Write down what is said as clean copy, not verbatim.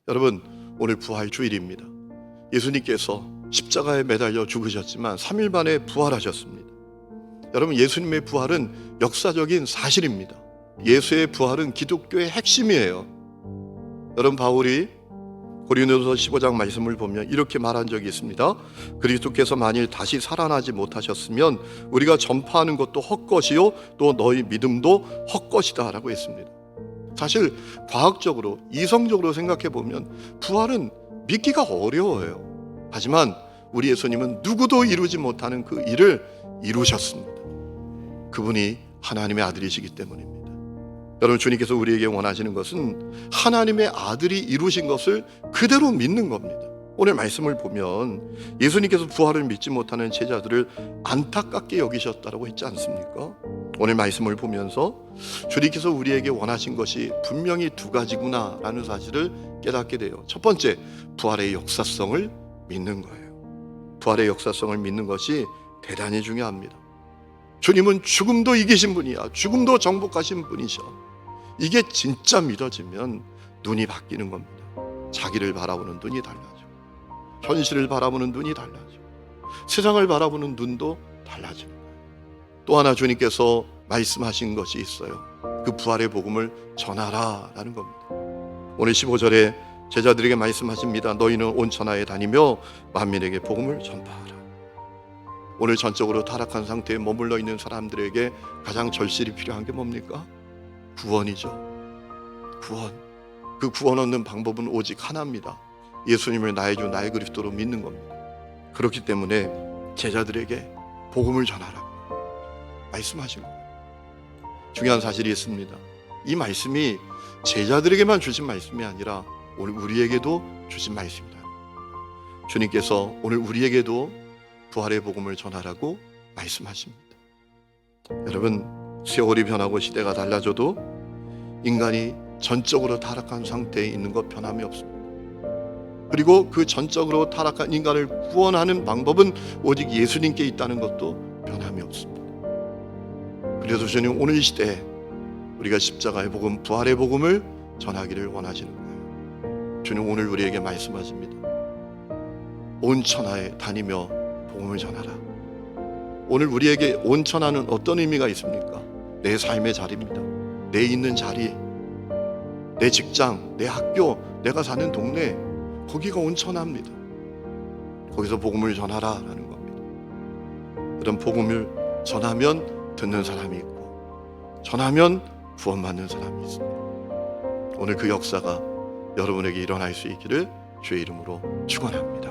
여러분, 오늘 부활 주일입니다. 예수님께서 십자가에 매달려 죽으셨지만 3일 만에 부활하셨습니다. 여러분, 예수님의 부활은 역사적인 사실입니다. 예수의 부활은 기독교의 핵심이에요. 여러분, 바울이 고린도서 15장 말씀을 보면 이렇게 말한 적이 있습니다. 그리스도께서 만일 다시 살아나지 못하셨으면 우리가 전파하는 것도 헛것이요 또 너희 믿음도 헛것이다 라고 했습니다. 사실 과학적으로 이성적으로 생각해 보면 부활은 믿기가 어려워요. 하지만 우리 예수님은 누구도 이루지 못하는 그 일을 이루셨습니다. 그분이 하나님의 아들이시기 때문입니다. 여러분, 주님께서 우리에게 원하시는 것은 하나님의 아들이 이루신 것을 그대로 믿는 겁니다. 오늘 말씀을 보면 예수님께서 부활을 믿지 못하는 제자들을 안타깝게 여기셨다고 했지 않습니까? 오늘 말씀을 보면서 주님께서 우리에게 원하신 것이 분명히 두 가지구나 라는 사실을 깨닫게 돼요. 첫 번째, 부활의 역사성을 믿는 거예요. 부활의 역사성을 믿는 것이 대단히 중요합니다. 주님은 죽음도 이기신 분이야. 죽음도 정복하신 분이셔. 이게 진짜 믿어지면 눈이 바뀌는 겁니다. 자기를 바라보는 눈이 달라져. 현실을 바라보는 눈이 달라져. 세상을 바라보는 눈도 달라지는 거예요. 또 하나 주님께서 말씀하신 것이 있어요. 그 부활의 복음을 전하라 라는 겁니다. 오늘 15절에 제자들에게 말씀하십니다. 너희는 온 천하에 다니며 만민에게 복음을 전파하라. 오늘 전적으로 타락한 상태에 머물러 있는 사람들에게 가장 절실히 필요한 게 뭡니까? 구원이죠. 구원. 그 구원 얻는 방법은 오직 하나입니다. 예수님을 나의 주 나의 그리스도로 믿는 겁니다. 그렇기 때문에 제자들에게 복음을 전하라고 말씀하신 거예요. 중요한 사실이 있습니다. 이 말씀이 제자들에게만 주신 말씀이 아니라 오늘 우리에게도 주신 말씀이다. 주님께서 오늘 우리에게도 부활의 복음을 전하라고 말씀하십니다. 여러분, 세월이 변하고 시대가 달라져도 인간이 전적으로 타락한 상태에 있는 것 변함이 없습니다. 그리고 그 전적으로 타락한 인간을 구원하는 방법은 오직 예수님께 있다는 것도 변함이 없습니다. 그래서 주님, 오늘 이 시대에 우리가 십자가의 복음, 부활의 복음을 전하기를 원하시는 거예요. 주님, 오늘 우리에게 말씀하십니다. 온 천하에 다니며 복음을 전하라. 오늘 우리에게 온 천하는 어떤 의미가 있습니까? 내 삶의 자리입니다. 내 있는 자리, 내 직장, 내 학교, 내가 사는 동네, 거기가 온 천하입니다. 거기서 복음을 전하라라는 겁니다. 그런 복음을 전하면 듣는 사람이 있고 전하면 구원받는 사람이 있습니다. 오늘 그 역사가 여러분에게 일어날 수 있기를 주의 이름으로 축원합니다.